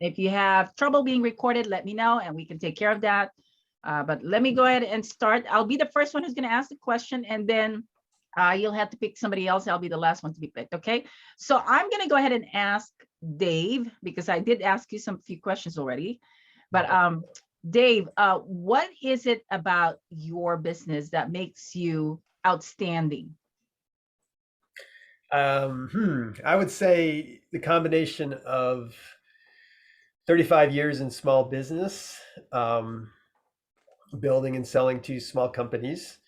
If you have trouble being recorded, let me know and we can take care of that. But let me go ahead and start. I'll be the first one who's going to ask the question, and then you'll have to pick somebody else. I'll be the last one to be picked. Okay. So I'm going to go ahead and ask Dave, because I did ask you some few questions already. But Dave, what is it about your business that makes you outstanding? I would say the combination of 35 years in small business, building and selling to small companies,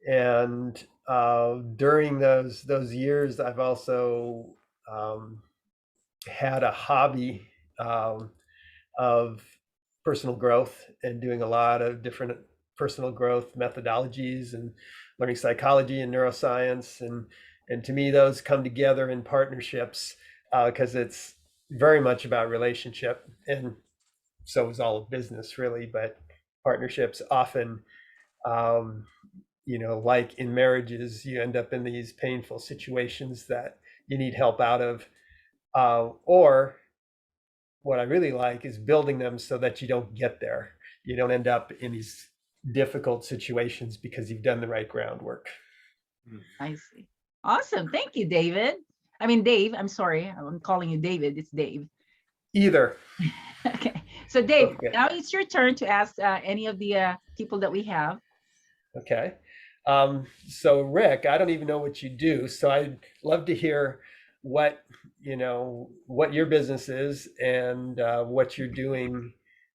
and during those years, I've also had a hobby of personal growth and doing a lot of different personal growth methodologies and learning psychology and neuroscience, and to me those come together in partnerships because it's very much about relationship, and so is all of business really, but partnerships often like in marriages, you end up in these painful situations that you need help out of, or what I really like is building them so that you don't get there. You don't end up in these difficult situations because you've done the right groundwork. I see. Awesome. Thank you, David. I mean, Dave, I'm sorry. I'm calling you David. It's Dave. Either. Okay. So Dave, Okay. now it's your turn to ask any of the people that we have. Okay. So Rick, I don't even know what you do, so I'd love to hear what your business is and what you're doing,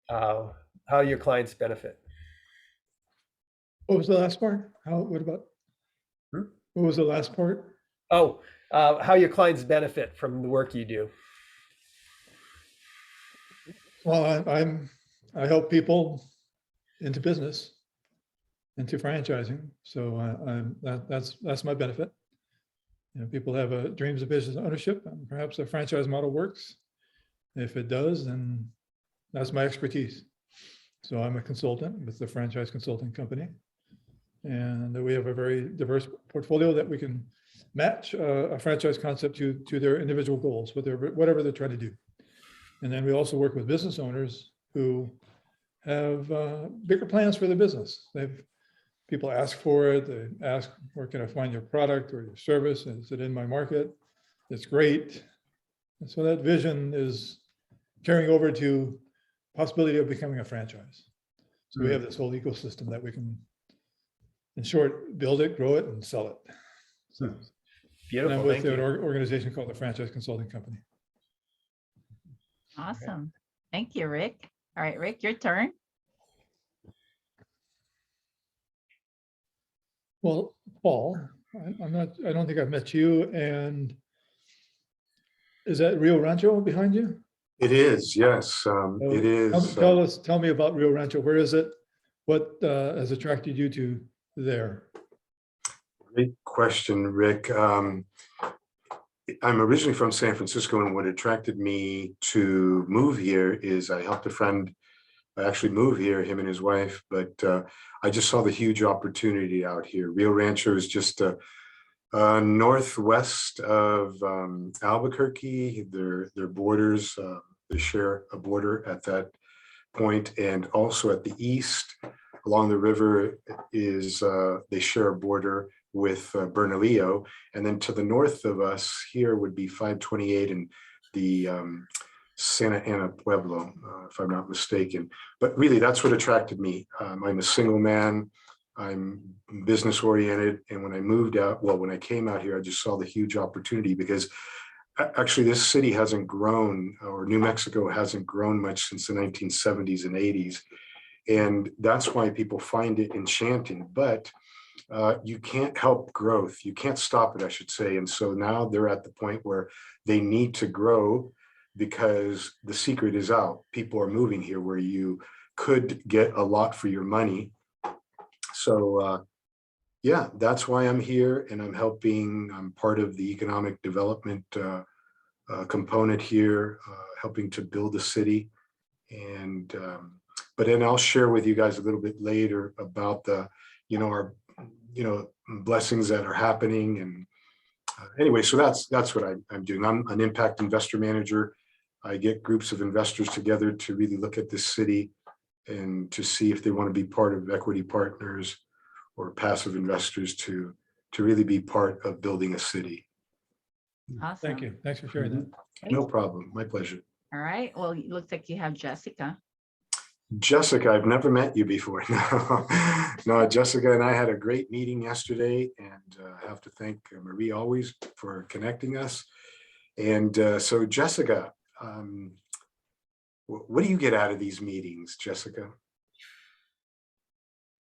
how your clients benefit. What was the last part? What about? Hmm? What was the last part? Oh, how your clients benefit from the work you do. Well, I help people into business, into franchising. So that's my benefit. People have dreams of business ownership, and perhaps a franchise model works. If it does, then that's my expertise. So I'm a consultant with the franchise consulting company, and we have a very diverse portfolio that we can match a franchise concept to their individual goals, whatever they're trying to do. And then we also work with business owners who have bigger plans for their business. People ask for it. They ask, where can I find your product or your service? And is it in my market? It's great. And so that vision is carrying over to possibility of becoming a franchise. So we have this whole ecosystem that we can, in short, build it, grow it, and sell it. So, Beautiful. and I'm with an organization called the Franchise Consulting Company. Awesome. Okay. Thank you, Rick. All right, Rick, your turn. Well, Paul, I don't think I've met you. And is that Rio Rancho behind you? It is, yes. It is. Tell me about Rio Rancho. Where is it? What has attracted you to there? Great question, Rick. I'm originally from San Francisco, and what attracted me to move here is I helped a friend actually move here, him and his wife, but I just saw the huge opportunity out here. Rio Rancho is just northwest of Albuquerque. Their borders, they share a border at that point, and also at the east along the river is they share a border with Bernalillo, and then to the north of us here would be 528 and the Santa Ana Pueblo, if I'm not mistaken. But really, that's what attracted me. I'm a single man. I'm business oriented, and when I came out here, I just saw the huge opportunity, because actually this city hasn't grown, or New Mexico hasn't grown much since the 1970s and 80s, and that's why people find it enchanting. But you can't help growth. You can't stop it, I should say. And so now they're at the point where they need to grow, because the secret is out. People are moving here where you could get a lot for your money. So yeah, that's why I'm here, and I'm part of the economic development component here, helping to build the city. And but then I'll share with you guys a little bit later about our blessings that are happening. And anyway, so that's what I'm doing. I'm an impact investor manager. I get groups of investors together to really look at this city and to see if they want to be part of equity partners or passive investors to really be part of building a city. Awesome. Thank you. Thanks for sharing that. No problem. My pleasure. All right. Well, it looks like you have Jessica. Jessica, I've never met you before. No, no, Jessica and I had a great meeting yesterday, and I have to thank Marie always for connecting us. And so Jessica, what do you get out of these meetings, Jessica?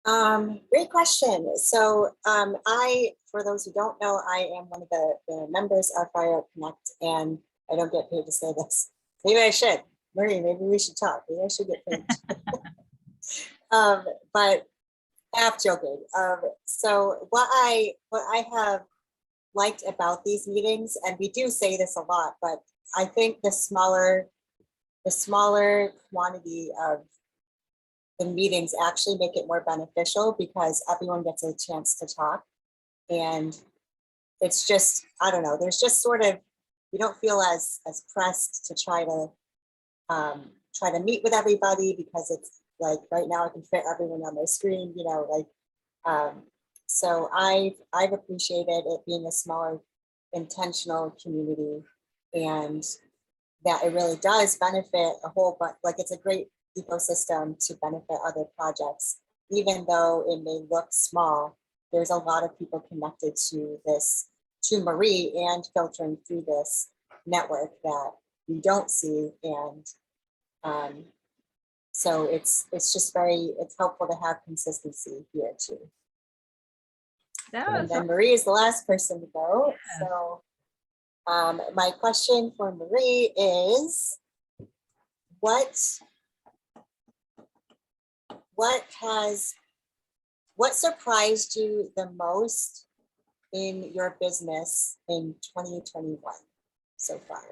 Great question. So for those who don't know, I am one of the members of Fire Up Connect, and I don't get paid to say this. Maybe I should. Marie, maybe we should talk. Maybe I should get paid. But half joking. So what I have liked about these meetings, and we do say this a lot, but I think the smaller quantity of the meetings actually make it more beneficial because everyone gets a chance to talk. And it's just, I don't know, there's just sort of, you don't feel as pressed to try to meet with everybody because it's like right now I can fit everyone on my screen, you know, like, so I've appreciated it being a smaller intentional community, and that it really does benefit a whole, but like it's a great ecosystem to benefit other projects. Even though it may look small, there's a lot of people connected to this, to Marie, and filtering through this network that we don't see. And so it's just it's helpful to have consistency here too. And then Marie is the last person to go. Yeah. So my question for Marie is, what surprised you the most in your business in 2021 so far?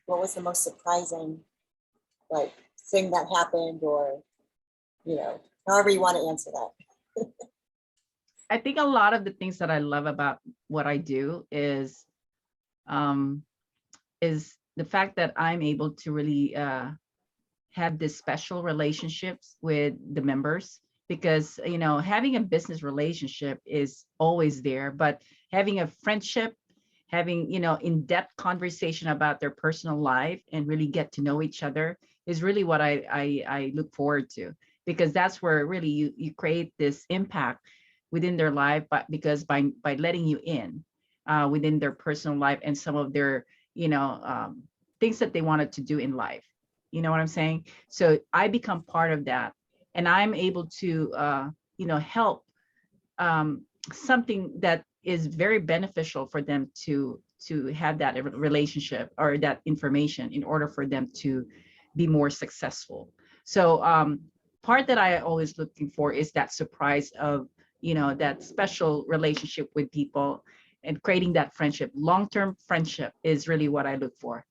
What was the most surprising thing that happened, or, you know, however you want to answer that? I think a lot of the things that I love about what I do is the fact that I'm able to really have this special relationships with the members, because, you know, having a business relationship is always there, but having a friendship, having, you know, in-depth conversation about their personal life and really get to know each other is really what I look forward to, because that's where really you create this impact within their life, but because by letting you in within their personal life and some of their, you know, things that they wanted to do in life. You know what I'm saying? So I become part of that, and I'm able to, you know, help something that is very beneficial for them to have that relationship or that information in order for them to be more successful. So part that I always looking for is that surprise of, you know, that special relationship with people and creating that friendship. Long-term friendship is really what I look for.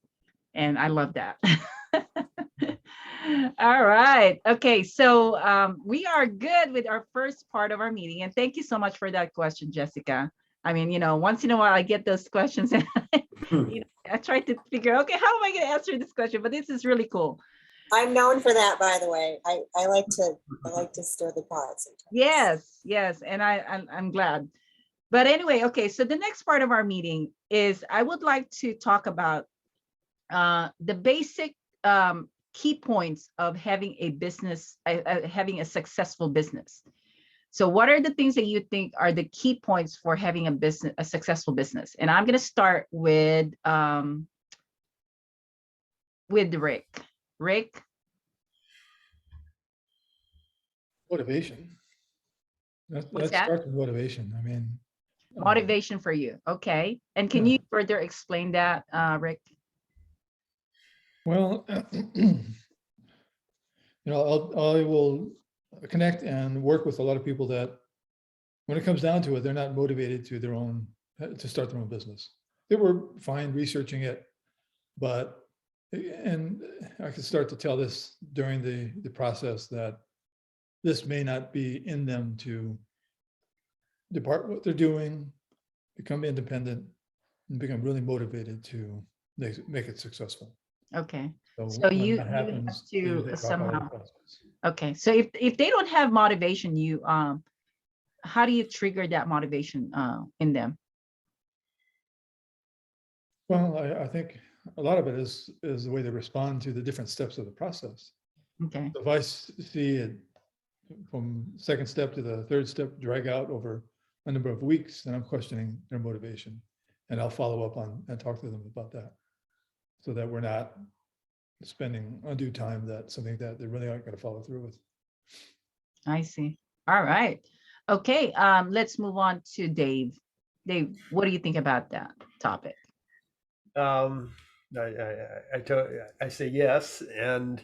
And I love that. All right. Okay. So we are good with our first part of our meeting. And thank you so much for that question, Jessica. I mean, you know, once in a while I get those questions and you know, I try to figure, okay, how am I going to answer this question? But this is really cool. I'm known for that, by the way. I like to stir the pot sometimes. Yes. And I'm glad. But anyway, okay. So the next part of our meeting is I would like to talk about the basic key points of having a business, having a successful business. So what are the things that you think are the key points for having a successful business? And I'm going to start with Rick. Rick? Motivation. Let's start with motivation. I mean, motivation for you. Okay. And can you further explain that, Rick? Well, you know, I will connect and work with a lot of people that, when it comes down to it, they're not motivated to start their own business. They were fine researching it, and I could start to tell this during the process that this may not be in them to depart what they're doing, become independent, and become really motivated to make it successful. Okay. So when you that have happens, to they drop out of the somehow, process. okay. So if they don't have motivation, you how do you trigger that motivation in them? Well, I think a lot of it is the way they respond to the different steps of the process. Okay. So if I see it from second step to the third step drag out over a number of weeks, then I'm questioning their motivation. And I'll follow up on and talk to them about that. So that we're not spending undue time that something that they really aren't going to follow through with. I see. All right. Okay. Let's move on to Dave. Dave, what do you think about that topic? I say yes, and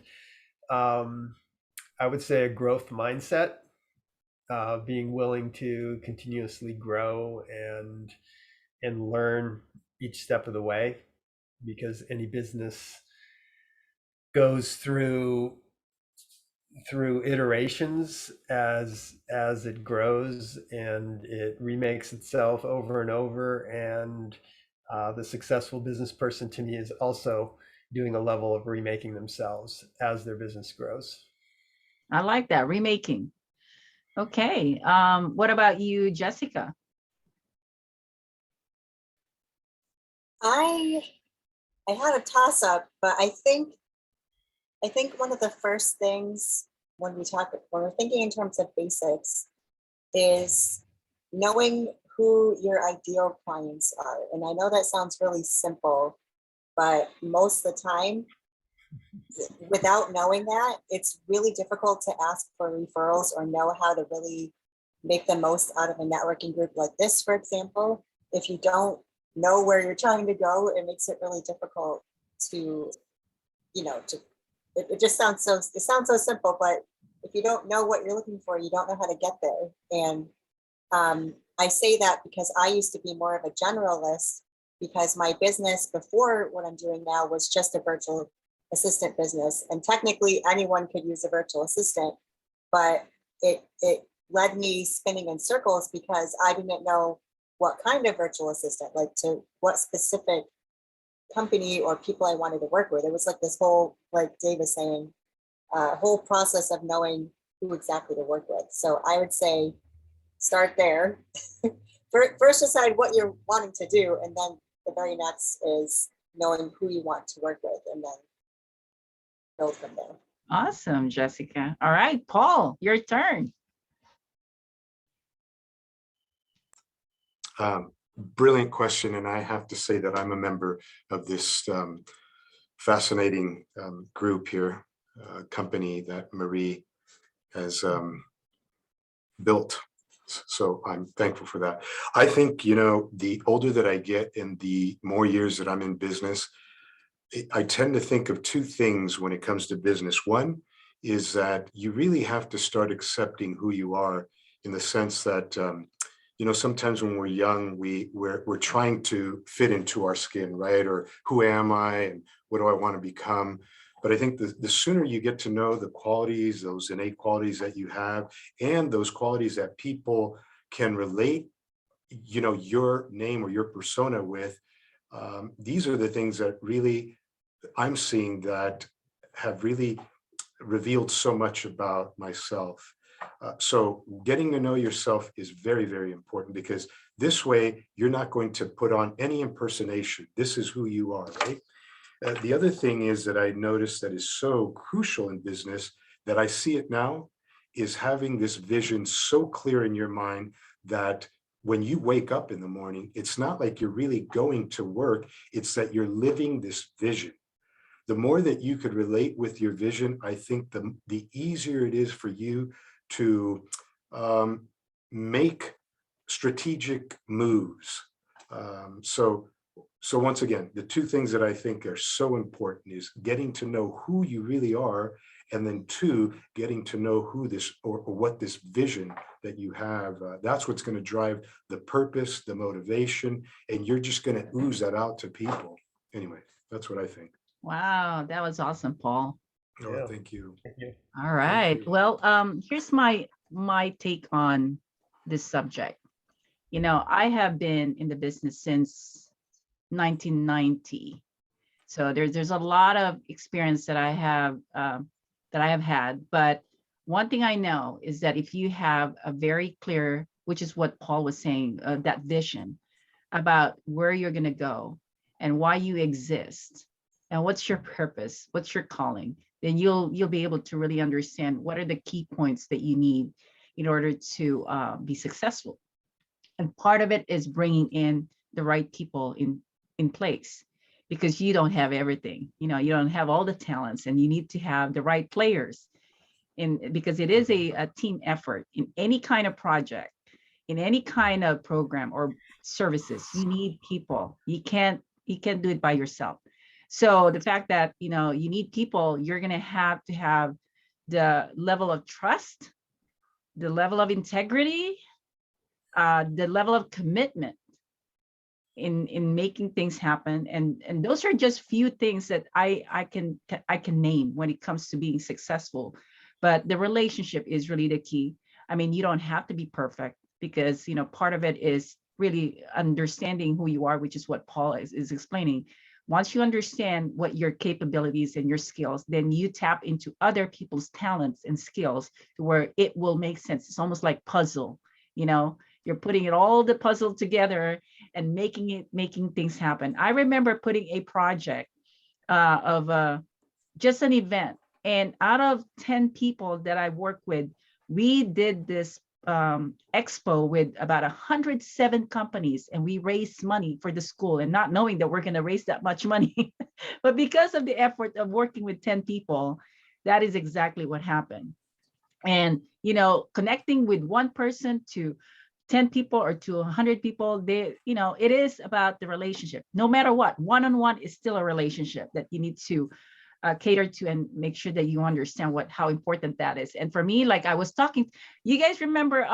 I would say a growth mindset, being willing to continuously grow and learn each step of the way, because any business goes through iterations as it grows, and it remakes itself over and over. And the successful business person, to me, is also doing a level of remaking themselves as their business grows. I like that, remaking. Okay. What about you, Jessica? I had a toss up, but I think one of the first things when we're thinking in terms of basics is knowing who your ideal clients are. And I know that sounds really simple, but most of the time, without knowing that, it's really difficult to ask for referrals or know how to really make the most out of a networking group like this, for example. If you don't know where you're trying to go, it makes it really difficult to, it just sounds so simple, but if you don't know what you're looking for, you don't know how to get there. And I say that because I used to be more of a generalist, because my business before what I'm doing now was just a virtual assistant business. And technically anyone could use a virtual assistant, but it led me spinning in circles because I didn't know what kind of virtual assistant, like to what specific company or people I wanted to work with. It was like this whole, like Dave was saying, whole process of knowing who exactly to work with. So I would say start there. First decide what you're wanting to do, and then the very next is knowing who you want to work with, and then build from there. Awesome, Jessica. All right, Paul, your turn. Brilliant question. And I have to say that I'm a member of this fascinating group here, company that Marie has built. So I'm thankful for that. I think, the older that I get and the more years that I'm in business, I tend to think of two things when it comes to business. One is that you really have to start accepting who you are, in the sense that, sometimes when we're young, we're trying to fit into our skin, right? Or who am I and what do I want to become? But I think the sooner you get to know the qualities, those innate qualities that you have, and those qualities that people can relate, your name or your persona with, these are the things that really I'm seeing that have really revealed so much about myself. So getting to know yourself is very, very important, because this way you're not going to put on any impersonation. This is who you are, right? The other thing is that I noticed that is so crucial in business, that I see it now, is having this vision so clear in your mind that when you wake up in the morning, it's not like you're really going to work, it's that you're living this vision. The more that you could relate with your vision, I think the easier it is for you to make strategic moves. So once again, the two things that I think are so important is getting to know who you really are, and then two, getting to know who this or what this vision that you have, that's what's going to drive the purpose, the motivation, and you're just going to ooze that out to people. Anyway, that's what I think. Wow, that was awesome, Paul. Oh, Yeah. thank you. Thank you. All right. you. Well, here's my take on this subject. I have been in the business since 1990. So there's a lot of experience that I have had. But one thing I know is that if you have a very clear, which is what Paul was saying, that vision about where you're going to go and why you exist and what's your purpose, what's your calling, then you'll be able to really understand what are the key points that you need in order to be successful. And part of it is bringing in the right people in place, because you don't have everything. You know, you don't have all the talents, and you need to have the right players in, because it is a team effort in any kind of project, in any kind of program or services. You need people. You can't do it by yourself. So the fact that, you know, you need people, you're going to have the level of trust, the level of integrity, the level of commitment in making things happen. And those are just few things that I can name when it comes to being successful. But the relationship is really the key. I mean, you don't have to be perfect, because, you know, part of it is really understanding who you are, which is what Paul is explaining. Once you understand what your capabilities and your skills, then you tap into other people's talents and skills to where it will make sense. It's almost like puzzle, you know, you're putting it all the puzzle together and making things happen. I remember putting a project of just an event, and out of 10 people that I worked with, we did this expo with about 107 companies, and we raised money for the school, and not knowing that we're going to raise that much money. But because of the effort of working with 10 people, that is exactly what happened. And, you know, connecting with one person to 10 people or to 100 people, you know, it is about the relationship. No matter what, one-on-one is still a relationship that you need to cater to and make sure that you understand how important that is. And for me, like I was talking, you guys remember,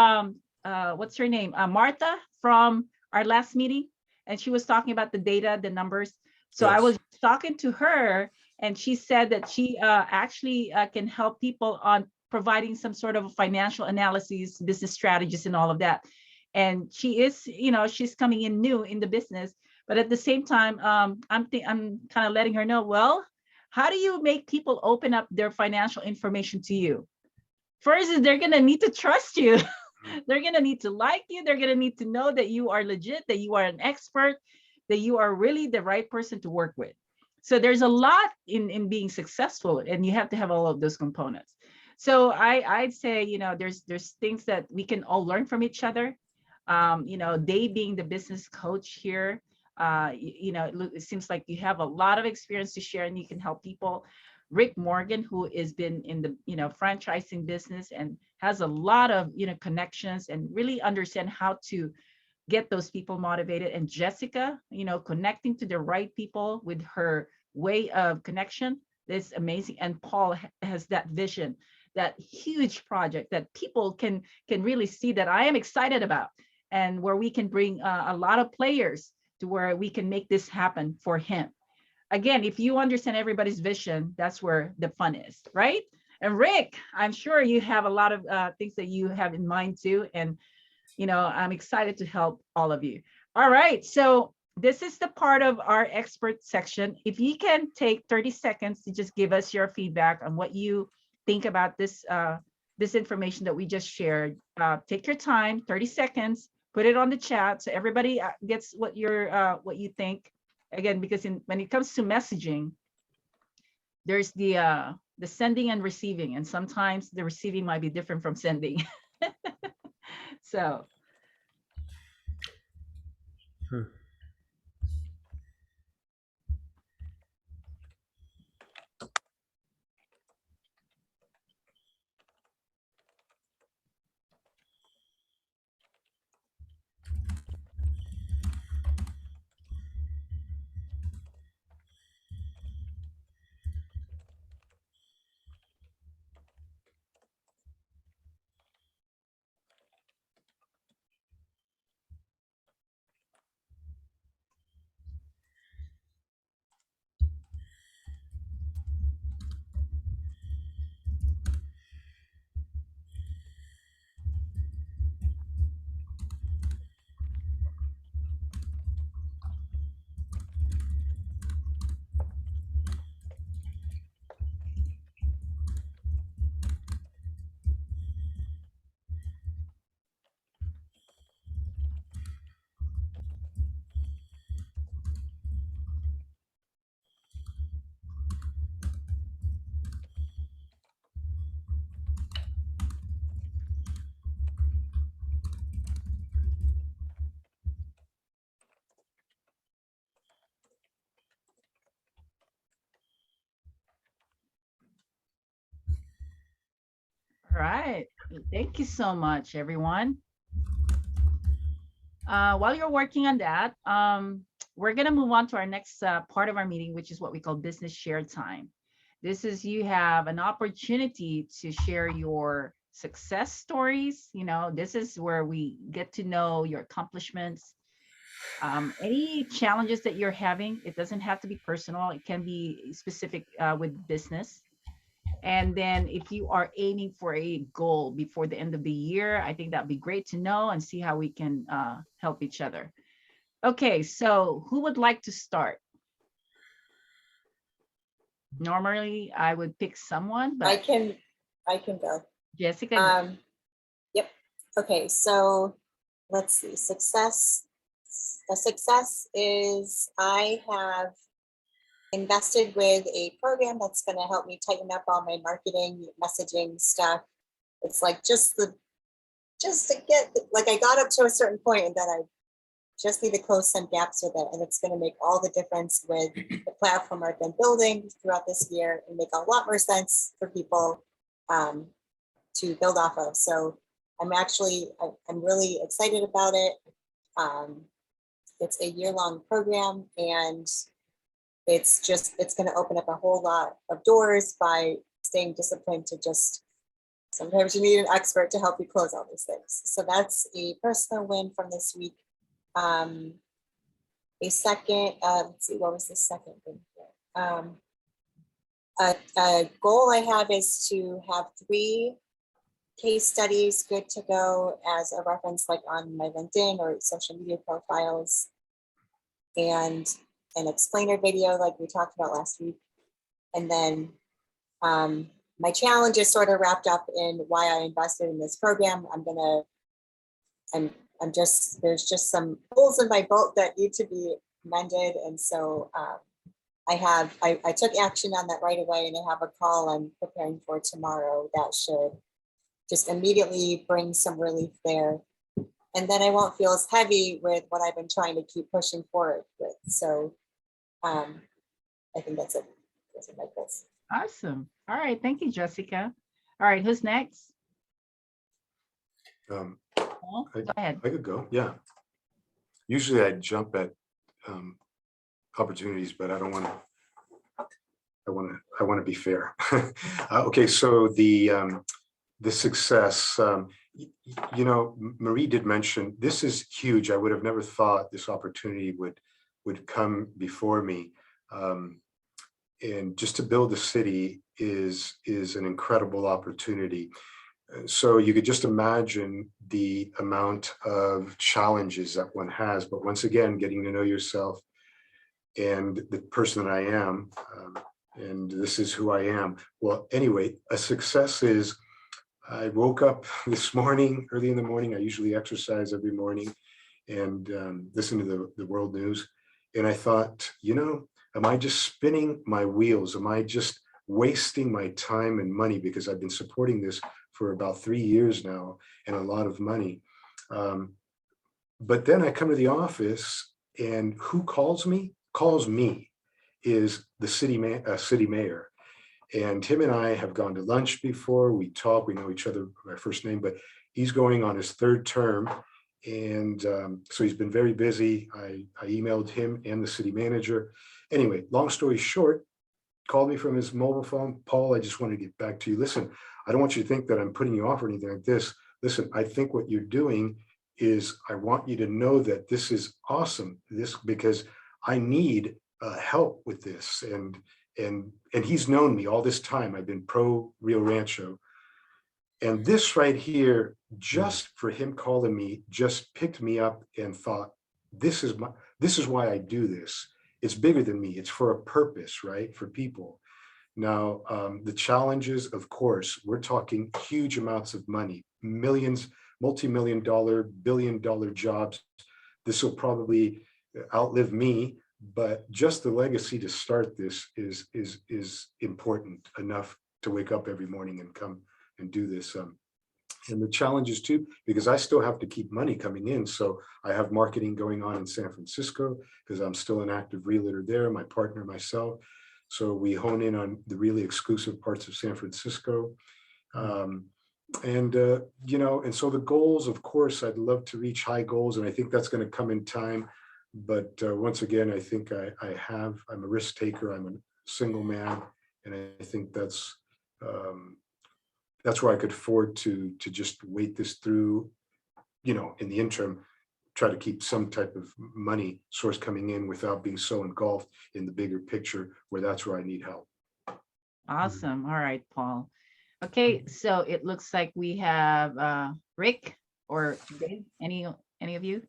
what's her name? Martha from our last meeting, and she was talking about the data, the numbers. So I was talking to her, and she said that she actually can help people on providing some sort of financial analysis, business strategies, and all of that. And she is, you know, she's coming in new in the business, but at the same time, I'm kind of letting her know, well, how do you make people open up their financial information to you? First is they're going to need to trust you. They're going to need to like you. They're going to need to know that you are legit, that you are an expert, that you are really the right person to work with. So there's a lot in being successful, and you have to have all of those components. So I'd say, you know, there's things that we can all learn from each other. You know, they being the business coach here, you know, it seems like you have a lot of experience to share, and you can help people. Rick Morgan, who has been in the, you know, franchising business and has a lot of, you know, connections and really understand how to get those people motivated. And Jessica, you know, connecting to the right people with her way of connection is amazing. And Paul has that vision, that huge project that people can really see, that I am excited about, and where we can bring a lot of players to where we can make this happen for him. Again, if you understand everybody's vision, that's where the fun is, right? And Rick, I'm sure you have a lot of things that you have in mind too. And, you know, I'm excited to help all of you. All right, so this is the part of our expert section. If you can take 30 seconds to just give us your feedback on what you think about this, this information that we just shared. Take your time, 30 seconds, put it on the chat so everybody gets what you think. Again, because when it comes to messaging, there's the sending and receiving, and sometimes the receiving might be different from sending. So. All right. Thank you so much, everyone. While you're working on that, we're going to move on to our next part of our meeting, which is what we call business share time. This is you have an opportunity to share your success stories. You know, this is where we get to know your accomplishments, any challenges that you're having. It doesn't have to be personal. It can be specific with business. And then if you are aiming for a goal before the end of the year, I think that'd be great to know and see how we can help each other. Okay, so who would like to start? Normally, I would pick someone, I but can go. Jessica, Yep. Okay, so let's see, success. A success is I have invested with a program that's going to help me tighten up all my marketing, messaging stuff. It's like just to get, like I got up to a certain point and then I just need to close some gaps with it. And it's going to make all the difference with the platform I've been building throughout this year and make a lot more sense for people to build off of. So I'm really excited about it. It's a year-long program and it's going to open up a whole lot of doors by staying disciplined to just, sometimes you need an expert to help you close all these things. So that's a personal win from this week. A second, let's see, what was the second thing here? A goal I have is to have 3 case studies good to go as a reference, like on my LinkedIn or social media profiles, and an explainer video like we talked about last week. And then my challenge is sort of wrapped up in why I invested in this program. There's just some holes in my boat that need to be mended. And so I took action on that right away, and I have a call I'm preparing for tomorrow that should just immediately bring some relief there. And then I won't feel as heavy with what I've been trying to keep pushing forward with. So I think that's it. Those are my goals. awesome. All right, thank you, Jessica. All right, who's next? Um, Paul, go ahead. I could go, yeah. Usually I jump at opportunities, but I don't want to. I want to be fair. Okay, so the success. You know, Marie did mention this is huge. I would have never thought this opportunity would come before me. And just to build a city is an incredible opportunity. So you could just imagine the amount of challenges that one has. But once again, getting to know yourself and the person that I am, and this is who I am. Well, anyway, a success is I woke up this morning, early in the morning. I usually exercise every morning and listen to the world news. And I thought, you know, am I just spinning my wheels? Am I just wasting my time and money? Because I've been supporting this for about 3 years now and a lot of money. But then I come to the office and who calls me? Calls me is the city mayor. And him and I have gone to lunch before. We talk, we know each other by first name, but he's going on his 3rd term. And so he's been very busy. I emailed him and the city manager. Anyway, long story short, called me from his mobile phone. Paul, I just want to get back to you. Listen, I don't want you to think that I'm putting you off or anything like this. Listen, I think what you're doing is I want you to know that this is awesome. This because I need help with this. And he's known me all this time. I've been pro Rio Rancho. And this right here, just for him calling me, just picked me up and thought, this is why I do this. It's bigger than me. It's for a purpose, right? For people. Now, the challenges, of course, we're talking huge amounts of money, millions, multi-million-dollar, billion-dollar jobs. This will probably outlive me, but just the legacy to start this is important enough to wake up every morning and come and do this. And the challenges too, because I still have to keep money coming in. So I have marketing going on in San Francisco because I'm still an active realtor there, my partner, myself. So we hone in on the really exclusive parts of San Francisco. And, and so the goals, of course, I'd love to reach high goals, and I think that's going to come in time. But once again, I think I'm a risk taker. I'm a single man, and I think that's where I could afford to just wait this through, in the interim, try to keep some type of money source coming in without being so engulfed in the bigger picture where that's where I need help. Awesome. All right, Paul. Okay, so it looks like we have Rick or Dave. Any of you?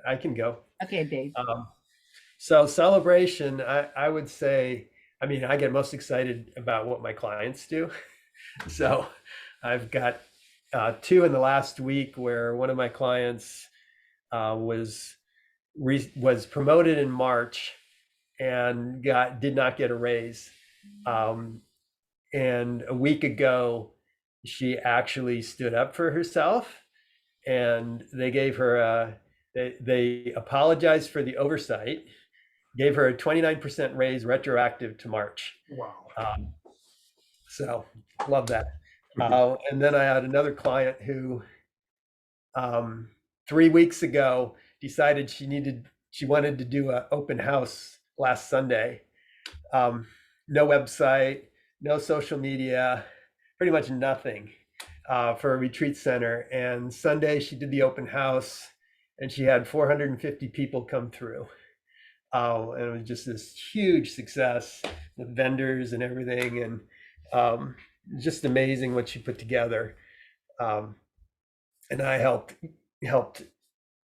I can go. Okay, Dave. So celebration, I would say, I mean, I get most excited about what my clients do. So I've got 2 in the last week where one of my clients was promoted in March and did not get a raise. And a week ago, she actually stood up for herself, and they gave her they apologized for the oversight, gave her a 29% raise retroactive to March. Wow. So love that. And then I had another client who 3 weeks ago decided she wanted to do an open house last Sunday. No website, no social media, pretty much nothing for a retreat center. And Sunday she did the open house and she had 450 people come through. And it was just this huge success with vendors and everything. And just amazing what she put together. And I helped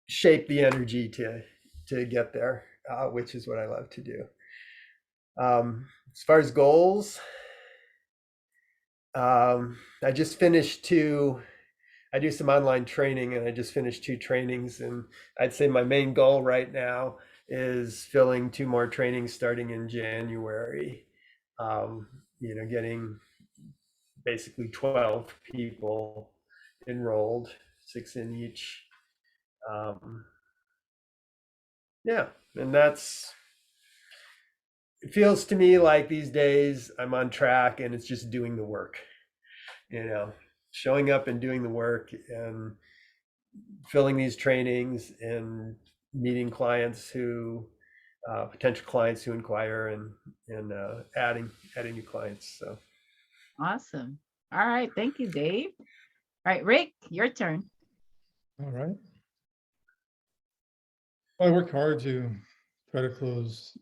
shape the energy to get there, which is what I love to do. As far as goals, I just finished I do some online training, and I just finished 2 trainings, and I'd say my main goal right now is filling 2 more trainings starting in January. Getting basically 12 people enrolled, 6 in each. And it feels to me like these days I'm on track, and it's just doing the work, showing up and doing the work and filling these trainings and meeting clients potential clients who inquire and adding new clients. So Awesome. All right. Thank you, Dave. All right, Rick, your turn. All right. I worked hard to try to close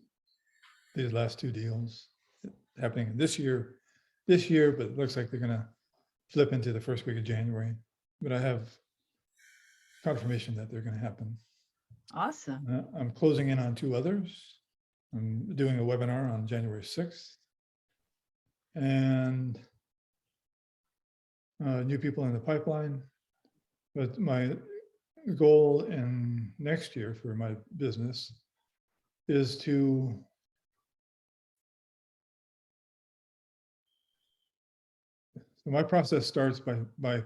these last 2 deals happening this year, but it looks like they're going to flip into the first week of January. But I have confirmation that they're going to happen. Awesome. I'm closing in on 2 others. I'm doing a webinar on January 6th. And new people in the pipeline. But my goal in next year for my business is to so my process starts by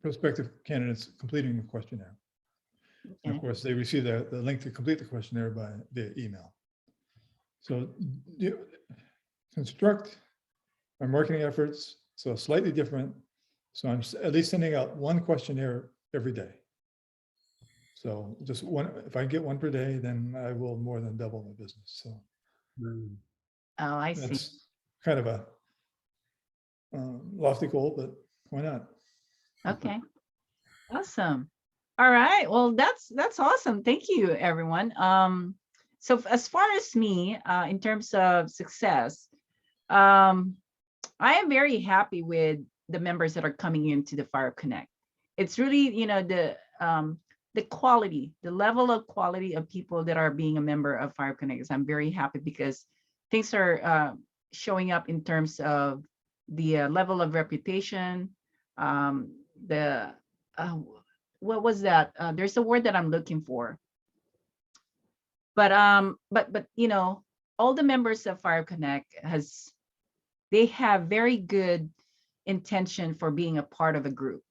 prospective candidates completing the questionnaire. And of course, they receive the link to complete the questionnaire via email. So construct my marketing efforts so slightly different. So I'm at least sending out 1 questionnaire every day. So just one, if I get 1 per day, then I will more than double my business. So Oh, I see. that's kind of a lofty goal, but why not? Okay. Awesome. All right. Well, that's awesome. Thank you, everyone. So as far as me, in terms of success, I am very happy with the members that are coming into the Fire Connect. It's really, the quality, the level of quality of people that are being a member of Fire Connect. I'm very happy because things are showing up in terms of the level of reputation, what was that? There's a word that I'm looking for. But all the members of Fire Connect they have very good intention for being a part of a group.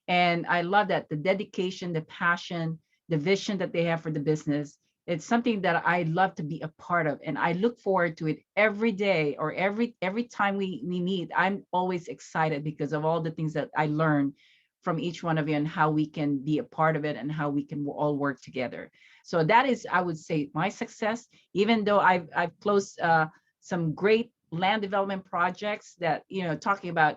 And I love that, the dedication, the passion, the vision that they have for the business It's something that I love to be a part of, and I look forward to it every day, or every time we meet. I'm always excited because of all the things that I learn from each one of you, and how we can be a part of it, and how we can all work together. So that is, I would say, my success. Even though I've closed some great land development projects that, talking about,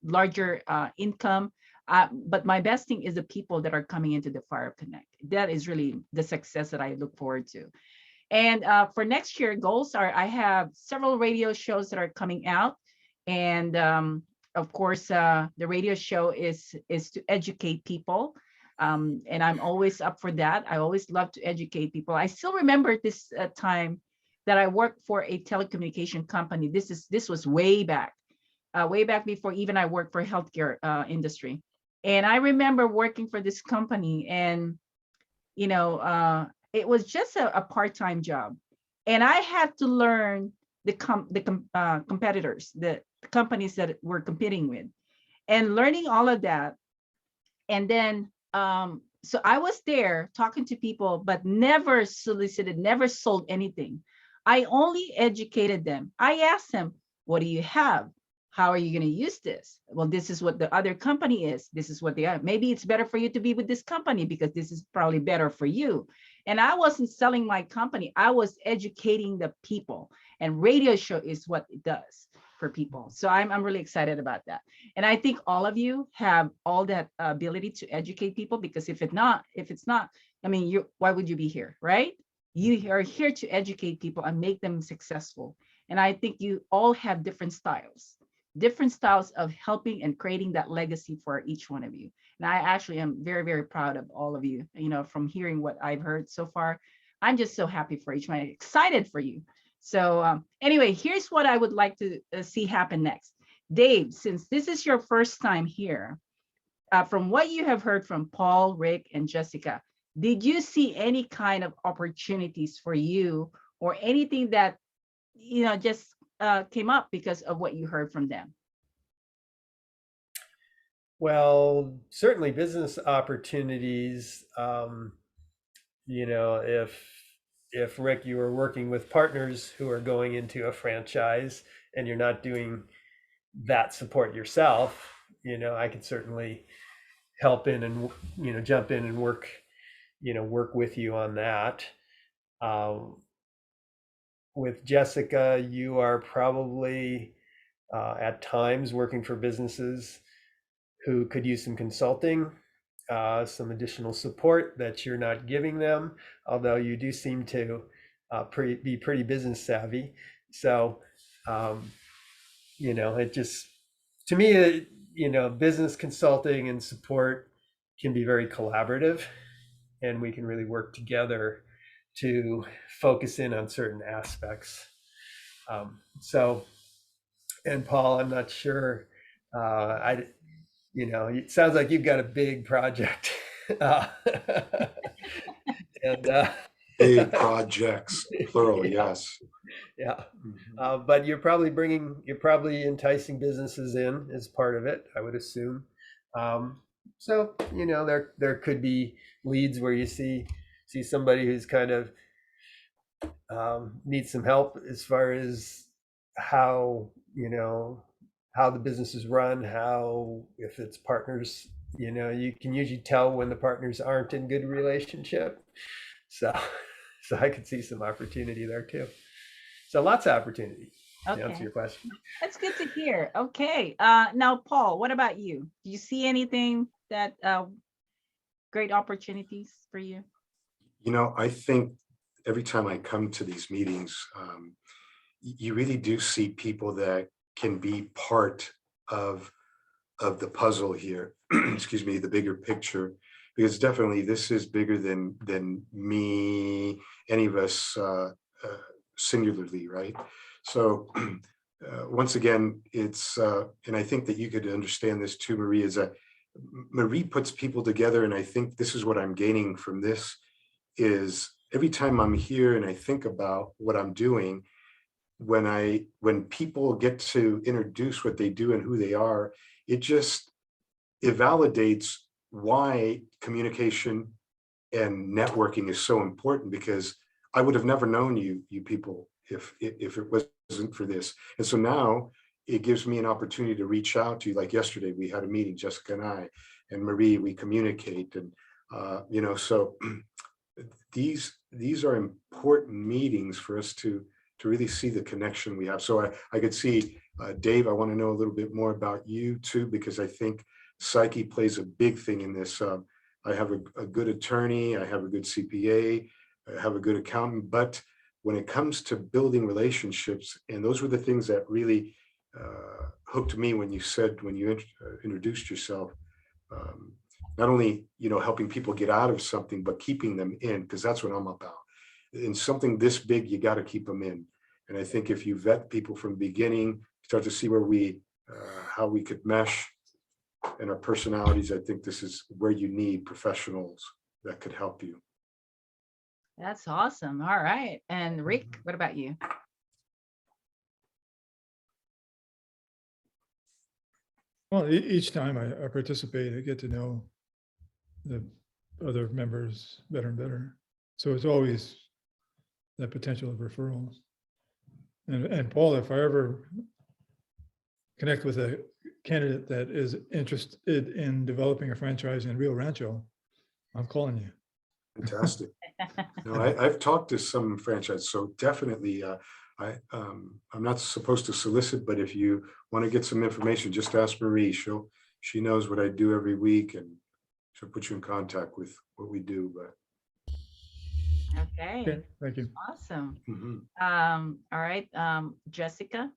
larger income. But my best thing is the people that are coming into the Fire Connect. That is really the success that I look forward to. And for next year, goals are, I have several radio shows that are coming out. And of course, the radio show is to educate people. And I'm always up for that. I always love to educate people. I still remember this time that I worked for a telecommunication company. This was way back before even I worked for healthcare industry. And I remember working for this company, and it was just a part-time job, and I had to learn the competitors, the companies that we're competing with, and learning all of that. And then so I was there talking to people, but never solicited, never sold anything. I only educated them. I asked them, what do you have? How are you going to use this? Well, this is what the other company is. This is what they are. Maybe it's better for you to be with this company because this is probably better for you. And I wasn't selling my company. I was educating the people. And radio show is what it does for people. So I'm really excited about that. And I think all of you have all that ability to educate people, because if it's not, I mean, why would you be here, right? You are here to educate people and make them successful. And I think you all have different styles of helping and creating that legacy for each one of you. And I actually am very, very proud of all of you, from hearing what I've heard so far. I'm just so happy for each one, excited for you. So anyway, here's what I would like to see happen next. Dave, since this is your first time here, from what you have heard from Paul, Rick, and Jessica, did you see any kind of opportunities for you, or anything that, just came up because of what you heard from them? Well, certainly business opportunities. If Rick, you are working with partners who are going into a franchise and you're not doing that support yourself, I could certainly help in and jump in and work with you on that. With Jessica, you are probably at times working for businesses who could use some consulting, some additional support that you're not giving them, although you do seem to be pretty business savvy. So, it just, to me, business consulting and support can be very collaborative, and we can really work together to focus in on certain aspects. And Paul, I'm not sure, it sounds like you've got a big project. Big projects, plural, yes. Yeah. But you're probably enticing businesses in as part of it, I would assume. So, there could be leads where you see somebody who's kind of needs some help as far as how the business is run, if it's partners, you can usually tell when the partners aren't in good relationship. So I could see some opportunity there too. So lots of opportunity to answer your question. That's good to hear. Okay. Now, Paul, what about you? Do you see anything that great opportunities for you? I think every time I come to these meetings, you really do see people that can be part of the puzzle here. Excuse me, the bigger picture, because definitely this is bigger than me, any of us singularly, right? So once again, it's and I think that you could understand this too, Marie, is that Marie puts people together, and I think this is what I'm gaining from this is every time I'm here and I think about what I'm doing, when people get to introduce what they do and who they are, it validates why communication and networking is so important because I would have never known you people if it wasn't for this. And so now it gives me an opportunity to reach out to you. Like yesterday, we had a meeting, Jessica and I, and Marie, we communicate. And, so these are important meetings for us to really see the connection we have. So I could see, Dave, I want to know a little bit more about you too, because I think psyche plays a big thing in this. I have a good attorney, I have a good CPA, I have a good accountant, but when it comes to building relationships, and those were the things that really hooked me when you introduced yourself, not only, helping people get out of something, but keeping them in, because that's what I'm about. In something this big, you got to keep them in. And I think if you vet people from the beginning, start to see how we could mesh in our personalities, I think this is where you need professionals that could help you. That's awesome. All right. And Rick, what about you? Well, each time I participate, I get to know the other members better and better. So it's always that potential of referrals. And Paul, if I ever connect with a candidate that is interested in developing a franchise in Rio Rancho, I'm calling you. Fantastic. No, I've talked to some franchise, so definitely, I'm not supposed to solicit, but if you want to get some information, just ask Marie. She knows what I do every week, and she'll put you in contact with what we do. But Okay, Okay, thank you. awesome. mhm. All right, Jessica.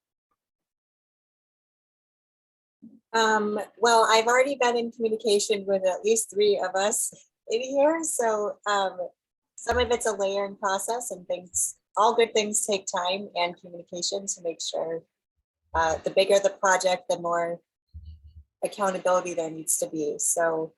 Well, I've already been in communication with at least 3 of us in here. So some of it's a layering process, and all good things take time and communication to make sure the bigger the project, the more accountability there needs to be. So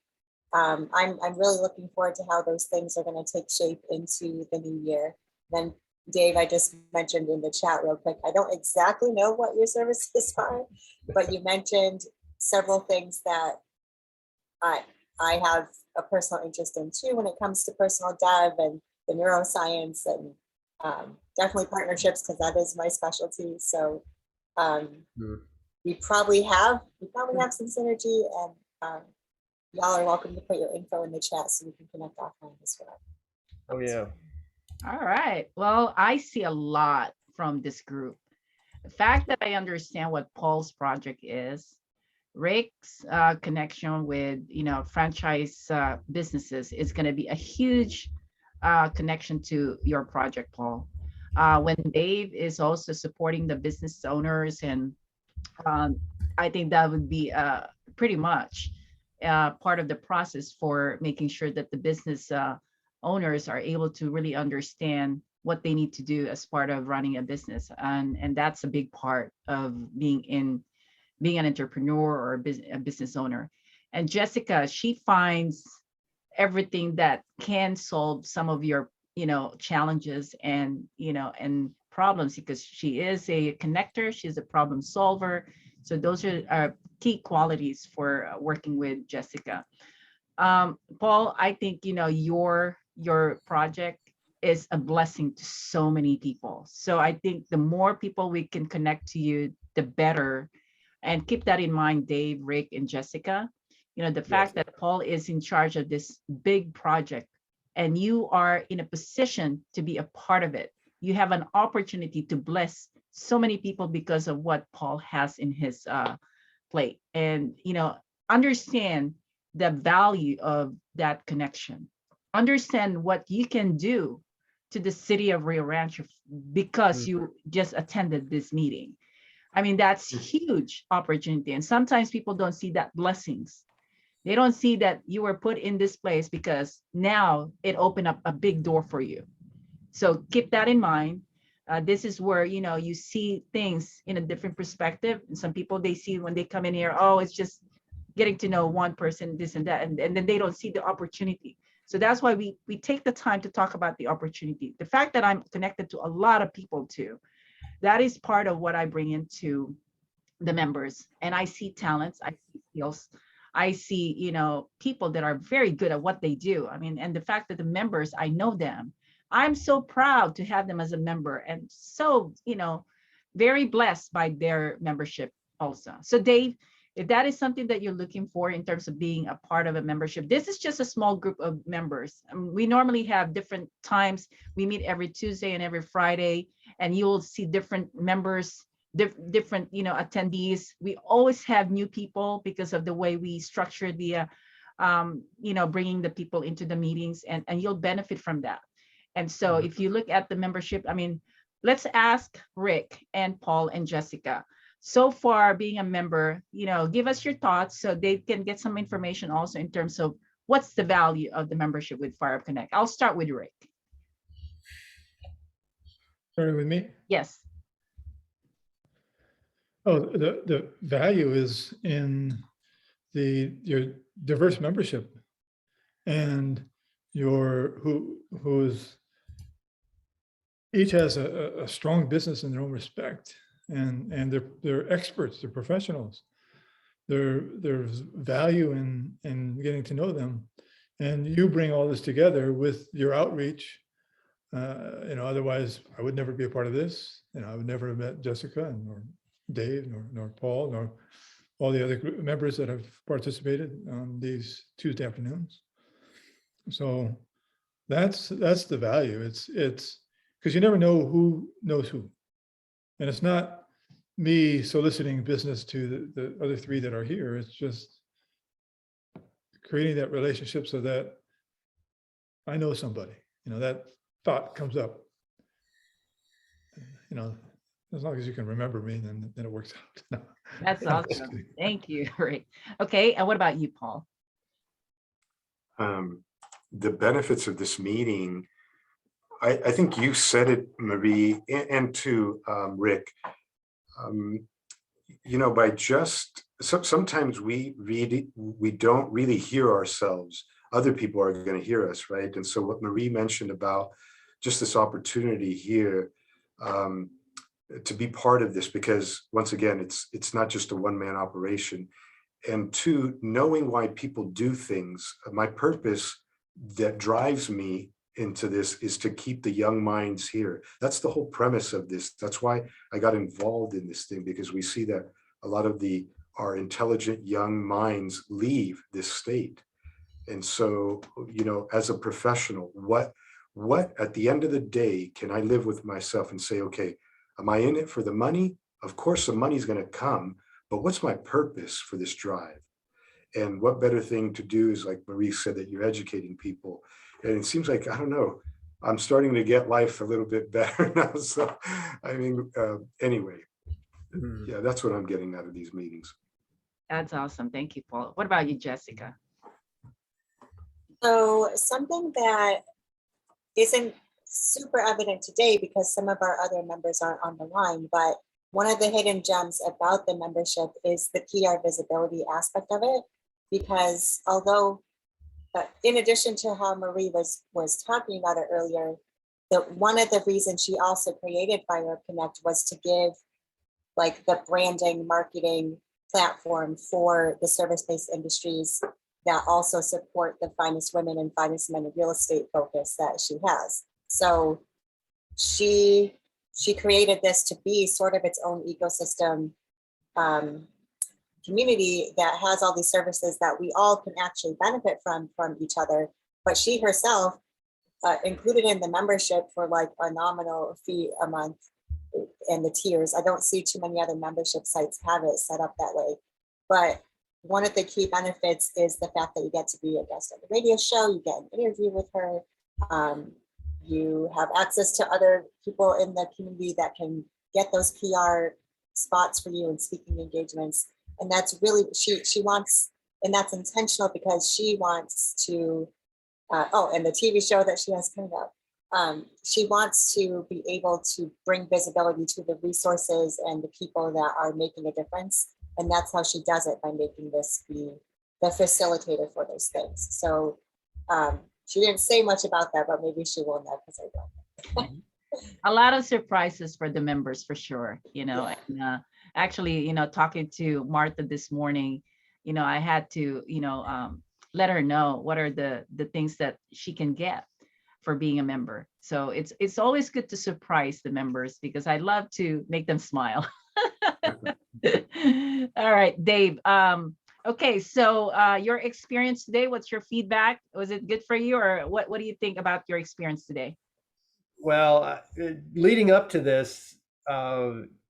I'm really looking forward to how those things are going to take shape into the new year. Then Dave, I just mentioned in the chat real quick, I don't exactly know what your services are, but you mentioned several things that I have a personal interest in too when it comes to personal dev and the neuroscience, and definitely partnerships, because that is my specialty. So we probably have some synergy, and y'all are welcome to put your info in the chat so we can connect offline as well. Oh, yeah. All right. Well, I see a lot from this group. The fact that I understand what Paul's project is, Rick's connection with, franchise businesses is going to be a huge connection to your project, Paul. When Dave is also supporting the business owners, and I think that would be pretty much part of the process for making sure that the business owners are able to really understand what they need to do as part of running a business. And that's a big part of being an entrepreneur or a business owner. And Jessica, she finds everything that can solve some of your, challenges and problems, because she is a connector, she's a problem solver. So those are key qualities for working with Jessica. Paul, I think, your project is a blessing to so many people. So I think the more people we can connect to you, the better. And keep that in mind, Dave, Rick, and Jessica. The fact that Paul is in charge of this big project and you are in a position to be a part of it. You have an opportunity to bless so many people because of what Paul has in his plate. And, understand the value of that connection. Understand what you can do to the city of Rio Rancho because you just attended this meeting. I mean, that's huge opportunity. And sometimes people don't see that blessings. They don't see that you were put in this place because now it opened up a big door for you. So keep that in mind. This is where, you see things in a different perspective. And some people, they see when they come in here, oh, it's just getting to know one person, this and that. And then they don't see the opportunity. So that's why we take the time to talk about the opportunity. The fact that I'm connected to a lot of people too, that is part of what I bring into the members. And I see talents, I see skills. I see, people that are very good at what they do. I mean, and the fact that the members, I know them. I'm so proud to have them as a member, and so, very blessed by their membership also. So Dave, if that is something that you're looking for in terms of being a part of a membership, this is just a small group of members. We normally have different times. We meet every Tuesday and every Friday, and you'll see different members, different, attendees. We always have new people because of the way we structure the, bringing the people into the meetings, and you'll benefit from that. And so if you look at the membership, I mean, let's ask Rick and Paul and Jessica. So far, being a member, give us your thoughts so they can get some information also in terms of what's the value of the membership with Fire Up Connect. I'll start with Rick. Starting with me? Yes. Oh, the value is in your diverse membership and who's each has a strong business in their own respect, and they're experts, they're professionals. There's value in getting to know them, and you bring all this together with your outreach. Otherwise I would never be a part of this. I would never have met Jessica nor Dave nor Paul nor all the other members that have participated on these Tuesday afternoons. So that's the value. It's because you never know who knows who, and it's not me soliciting business to the other three that are here. It's just creating that relationship so that I know somebody. That thought comes up. As long as you can remember me, then it works out. That's awesome. Thank you, Rick. Okay, and what about you, Paul? The benefits of this meeting, I think you said it, Marie, and to Rick. By just sometimes we read it, we don't really hear ourselves. Other people are going to hear us, right? And so what Marie mentioned about just this opportunity here to be part of this, because once again, it's not just a one-man operation. And two, knowing why people do things. My purpose that drives me into this is to keep the young minds here. That's the whole premise of this. That's why I got involved in this thing, because we see that a lot of our intelligent young minds leave this state. And so, as a professional, what at the end of the day can I live with myself and say, okay, am I in it for the money? Of course, the money's going to come, but what's my purpose for this drive? And what better thing to do is, like Marie said, that you're educating people. And it seems like, I don't know, I'm starting to get life a little bit better now. So, anyway, yeah, that's what I'm getting out of these meetings. That's awesome. Thank you, Paul. What about you, Jessica? So something that isn't super evident today because some of our other members aren't on the line, but one of the hidden gems about the membership is the PR visibility aspect of it. Because although, in addition to how Marie was talking about it earlier, one of the reasons she also created Fire Up Connect was to give like the branding, marketing platform for the service-based industries that also support the finest women and finest men in real estate focus that she has. So she created this to be sort of its own ecosystem community that has all these services that we all can actually benefit from each other. But she herself included in the membership for like a nominal fee a month and the tiers. I don't see too many other membership sites have it set up that way. But one of the key benefits is the fact that you get to be a guest on the radio show, you get an interview with her, you have access to other people in the community that can get those PR spots for you and speaking engagements. And that's really, she wants, and that's intentional because she wants to, and the TV show that she has coming up, she wants to be able to bring visibility to the resources and the people that are making a difference. And that's how she does it, by making this be the facilitator for those things. So she didn't say much about that, but maybe she will now because I don't. A lot of surprises for the members for sure, And, actually, talking to Martha this morning, I had to, let her know what are the things that she can get for being a member. So it's always good to surprise the members because I love to make them smile. All right, Dave. Okay, so your experience today, what's your feedback? Was it good for you, or what do you think about your experience today? Well, leading up to this,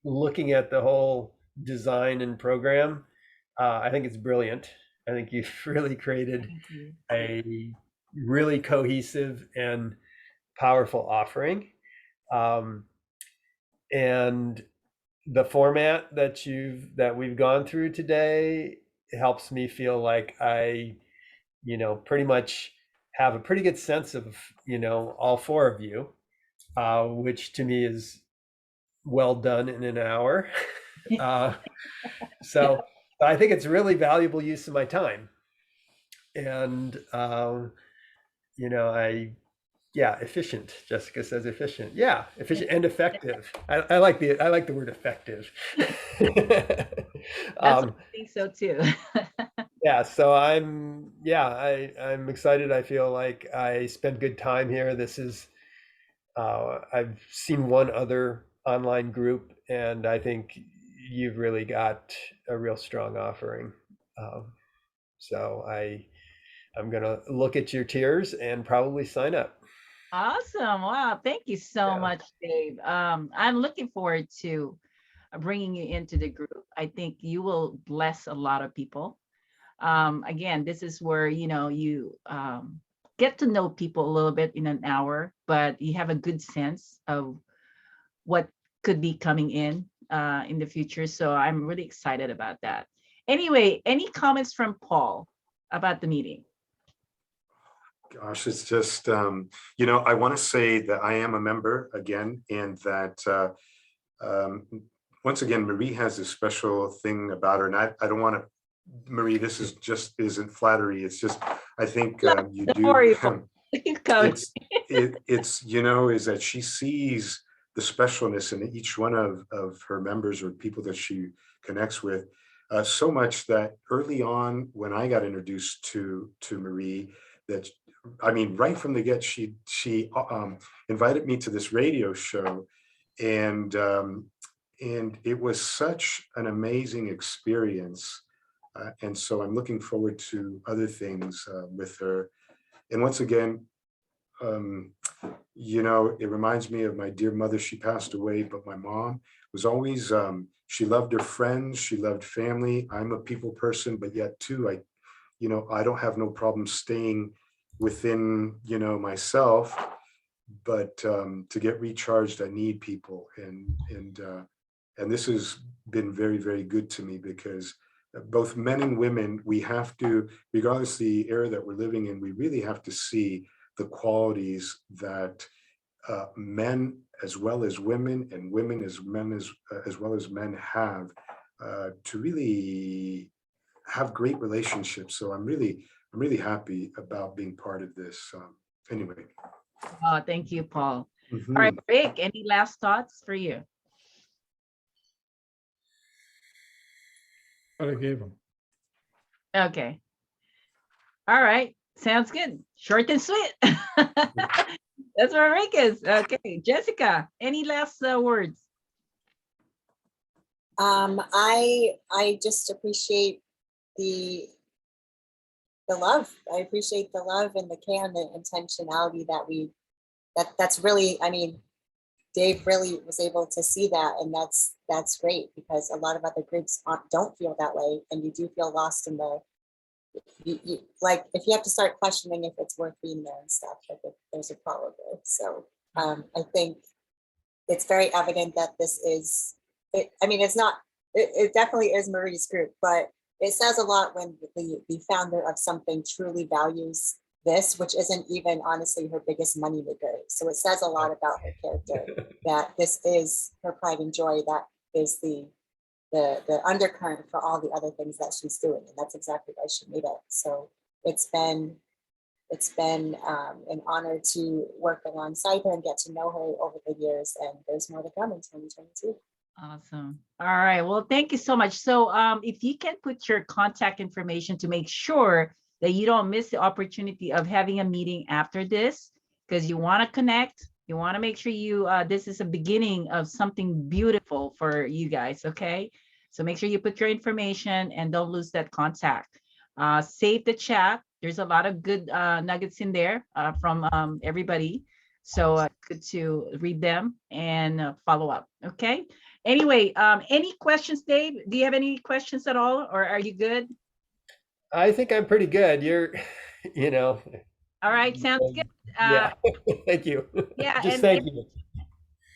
looking at the whole design and program, I think it's brilliant. I think you've really created Thank you. a really cohesive and powerful offering. Um, and the format that we've gone through today helps me feel like I, pretty much have a pretty good sense of, all four of you, which to me is well done in an hour. uh, so I think it's really valuable use of my time. And, efficient. Jessica says efficient. Yeah, efficient and effective. I like the word effective. That's what I think so too. Yeah, so I'm excited. I feel like I spent good time here. I've seen one other online group, and I think you've really got a real strong offering. Um, so I'm gonna look at your tiers and probably sign up. Awesome. Wow. Thank you so Yeah. much, Dave. I'm looking forward to bringing you into the group. I think you will bless a lot of people. Again, this is where, you get to know people a little bit in an hour, but you have a good sense of what could be coming in the future. So I'm really excited about that. Anyway, any comments from Paul about the meeting? Gosh, it's just, I want to say that I am a member again, and that once again, Marie has a special thing about her. And I don't want to, Marie, this isn't flattery. It's just, I think you Don't do. worry, Paul. Keep going. It's is that she sees the specialness in each one of her members or people that she connects with, so much that early on when I got introduced to Marie, that right from the get, she invited me to this radio show, and it was such an amazing experience. And so I'm looking forward to other things with her. And once again, it reminds me of my dear mother. She passed away, but my mom was always, she loved her friends. She loved family. I'm a people person, but yet too, I don't have no problem staying within, myself, but to get recharged, I need people. And this has been very, very good to me, because both men and women, we have to, regardless of the era that we're living in, we really have to see the qualities that men as well as women, and women as men as well as men have, to really have great relationships. So I'm really happy about being part of this. Anyway. Oh, thank you, Paul. Mhm. All right, Rick, any last thoughts for you? What I gave them. Okay. All right. Sounds good. Short and sweet. That's where Rick is. Okay. Jessica, any last words? I just appreciate the love. I appreciate the love and the care and the intentionality that's really, Dave really was able to see that, and that's great, because a lot of other groups don't feel that way, and you do feel lost in like if you have to start questioning if it's worth being there and stuff, like if there's a problem there. So I think it's very evident that this is it's not, it definitely is Marie's group, but it says a lot when the founder of something truly values this, which isn't even honestly her biggest money maker. So it says a lot about her character, that this is her pride and joy, that is the undercurrent for all the other things that she's doing, and that's exactly why she made it. So it's been an honor to work alongside her and get to know her over the years, and there's more to come in 2022. Awesome. All right. Well, thank you so much. So if you can put your contact information to make sure that you don't miss the opportunity of having a meeting after this, because you want to connect, you want to make sure you this is a beginning of something beautiful for you guys. Okay. So make sure you put your information and don't lose that contact. Save the chat. There's a lot of good nuggets in there from everybody. So good to read them and follow up. Okay. Anyway, any questions, Dave? Do you have any questions at all, or are you good? I think I'm pretty good. You're, you know, All right, sounds good. yeah. Thank you. Yeah, Just and thank you.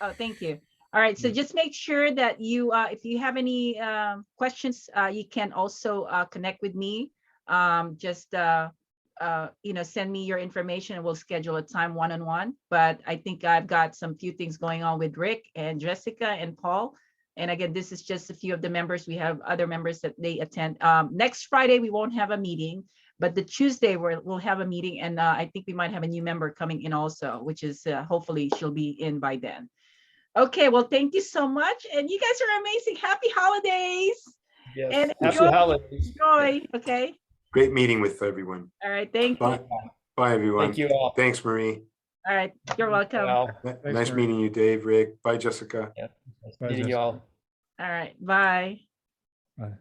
oh, thank you. All right, so Mm. just make sure that you, if you have any questions, you can also connect with me. Just send me your information and we'll schedule a time one-on-one. But I think I've got some few things going on with Rick and Jessica and Paul. And again, this is just a few of the members. We have other members that they attend. Next Friday, we won't have a meeting, but the Tuesday we'll have a meeting, and I think we might have a new member coming in also, which is hopefully she'll be in by then. Okay, well, thank you so much, and you guys are amazing. Happy holidays, Yes. and Happy enjoy. holidays. Enjoy. Okay. Great meeting with everyone. All right. Thank you. Bye, bye, everyone. Thank you all. Thanks, Marie. All right. You're welcome. Al. Nice Marie. meeting you, Dave, Rick. Bye, Jessica. Nice Bye, meeting you all. All right. Bye. Bye.